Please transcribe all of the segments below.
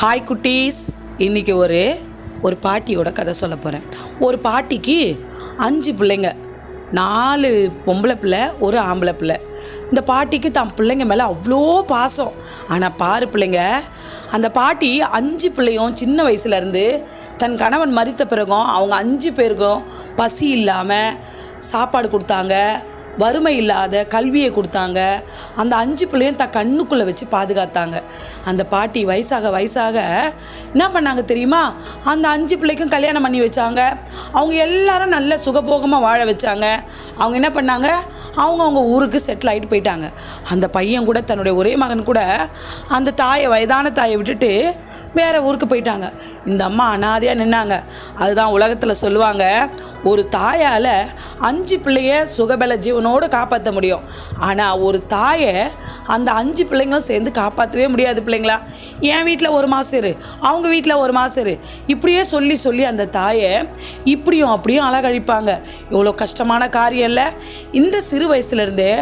Hi குட்டீஸ். இன்றைக்கி ஒரு பாட்டியோட கதை சொல்ல போகிறேன். ஒரு பாட்டிக்கு 5 பிள்ளைங்க, 4 பொம்பளை பிள்ளை, ஒரு ஆம்பளை பிள்ளை. இந்த பாட்டிக்கு தான் பிள்ளைங்க மேலே அவ்வளோ பாசம். ஆனால் பாரு பிள்ளைங்க, அந்த பாட்டி 5 பிள்ளையும் சின்ன வயசுலேருந்து தன் கணவன் மரித்த பிறகும் அவங்க 5 பேருக்கும் பசி இல்லாமல் சாப்பாடு கொடுத்தாங்க, வறுமை இல்லாத கல்வியை கொடுத்தாங்க. அந்த 5 பிள்ளையும் தன் கண்ணுக்குள்ளே வச்சு பாதுகாத்தாங்க. அந்த பாட்டி வயசாக என்ன பண்ணாங்க தெரியுமா? அந்த 5 பிள்ளைக்கும் கல்யாணம் பண்ணி வச்சாங்க. அவங்க எல்லாரும் நல்ல சுகபோகமாக வாழ வச்சாங்க. அவங்க என்ன பண்ணாங்க, அவங்க ஊருக்கு செட்டில் ஆகிட்டு போயிட்டாங்க. அந்த பையன் கூட, தன்னுடைய ஒரே மகன் கூட அந்த தாயை, வயதான தாயை விட்டுட்டு வேறு ஊருக்கு போயிட்டாங்க. இந்த அம்மா அனாதையாக நின்னாங்க. அதுதான் உலகத்தில் சொல்லுவாங்க, ஒரு தாயால் 5 பிள்ளைய சுகபல ஜீவனோடு காப்பாற்ற முடியும். ஆனால் ஒரு தாயை அந்த 5 பிள்ளைங்களும் சேர்ந்து காப்பாற்றவே முடியாது. பிள்ளைங்களா, என் வீட்டில் 1 மாதம் இரு, அவங்க வீட்டில் 1 மாதம் இரு, இப்படியே சொல்லி அந்த தாயை இப்படியும் அப்படியும் அழகழிப்பாங்க. எவ்வளோ கஷ்டமான காரியம் இல்லை? இந்த சிறு வயசுலேருந்தே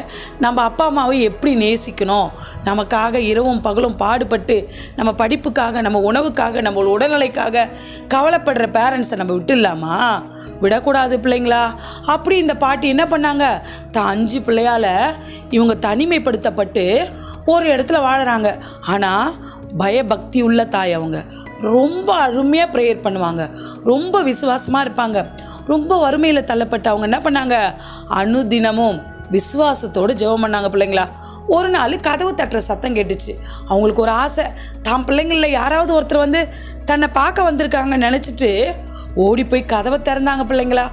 நம்ம அப்பா அம்மாவை எப்படி நேசிக்கணும், நமக்காக இரவும் பகலும் பாடுபட்டு நம்ம படிப்புக்காக, நம்ம உணவுக்காக, நம்ம உடல்நிலைக்காக கவலைப்படுற பேரண்ட்ஸை நம்ம விட்டுடலாமா? விடக்கூடாது பிள்ளைங்களா. அப்படி இந்த பாட்டி என்ன பண்ணாங்க, தான் 5 பிள்ளையால் இவங்க தனிமைப்படுத்தப்பட்டு ஒரு இடத்துல வாழறாங்க. ஆனால் பயபக்தி உள்ள தாய். அவங்க ரொம்ப அருமையாக ப்ரேயர் பண்ணுவாங்க, ரொம்ப விசுவாசமாக இருப்பாங்க. ரொம்ப வறுமையில் தள்ளப்பட்டு அவங்க என்ன பண்ணாங்க, அனுதினமும் விசுவாசத்தோடு ஜெபம் பண்ணாங்க. பிள்ளைங்களா, ஒரு நாள் கதவு தட்டுற சத்தம் கேட்டுச்சு. அவங்களுக்கு ஒரு ஆசை, தான் பிள்ளைங்களில் யாராவது ஒருத்தர் வந்து தன்னை பார்க்க வந்திருக்காங்கன்னு நினச்சிட்டு ஓடி போய் கதவை திறந்தாங்க. பிள்ளைங்களா,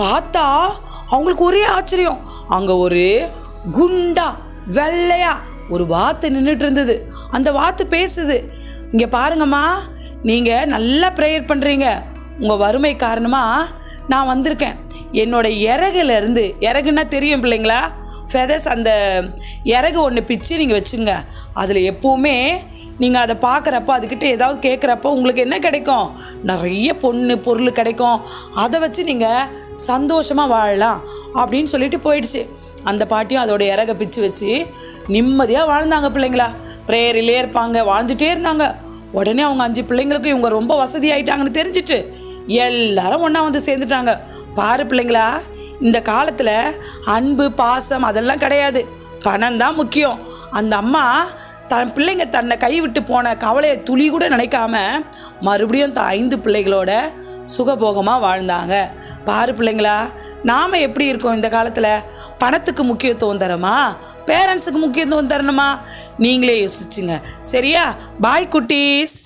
பார்த்தா அவங்களுக்கு ஒரே ஆச்சரியம். அங்கே ஒரு குண்டா வெள்ளையா ஒரு வாத்து நின்றுட்டு இருந்தது. அந்த வாத்து பேசுது, இங்கே பாருங்கம்மா, நீங்கள் நல்லா ப்ரேயர் பண்ணுறீங்க, உங்கள் வறுமை காரணமாக நான் வந்திருக்கேன். என்னோட இறகுலேருந்து, இறகுன்னா தெரியும் பிள்ளைங்களா, ஃபெதர்ஸ், அந்த இறகு ஒன்று பிச்சு நீங்கள் வச்சுங்க. அதில் எப்போவுமே நீங்கள் அதை பார்க்குறப்போ, அதுக்கிட்ட ஏதாவது கேட்குறப்போ உங்களுக்கு என்ன கிடைக்கும், நிறைய பொருள் கிடைக்கும். அதை வச்சு நீங்கள் சந்தோஷமாக வாழலாம் அப்படின்னு சொல்லிட்டு போயிடுச்சு. அந்த பாட்டியும் அதோட இறகை பிச்சு வச்சு நிம்மதியாக வாழ்ந்தாங்க. பிள்ளைங்களா, ப்ரேயரிலே இருப்பாங்க, வாழ்ந்துகிட்டே இருந்தாங்க. உடனே அவங்க 5 பிள்ளைங்களுக்கும் இவங்க ரொம்ப வசதி ஆகிட்டாங்கன்னு தெரிஞ்சிட்டு எல்லாரும் ஒன்றா வந்து சேர்ந்துட்டாங்க. பாரு பிள்ளைங்களா, இந்த காலத்தில் அன்பு பாசம் அதெல்லாம் கிடையாது, பணம் தான் முக்கியம். அந்த அம்மா தன் பிள்ளைங்க தன்னை கைவிட்டு போன கவலையை துளி கூட நினைக்காம மறுபடியும் தான் 5 பிள்ளைகளோட சுகபோகமாக வாழ்ந்தாங்க. பாரு பிள்ளைங்களா, நாம் எப்படி இருக்கோம் இந்த காலத்தில்? பணத்துக்கு முக்கியத்துவம் தரமா, பேரண்ட்ஸுக்கு முக்கியத்துவம் தரணுமா? நீங்களே யோசிச்சுங்க. சரியா? பாய் குட்டீஸ்.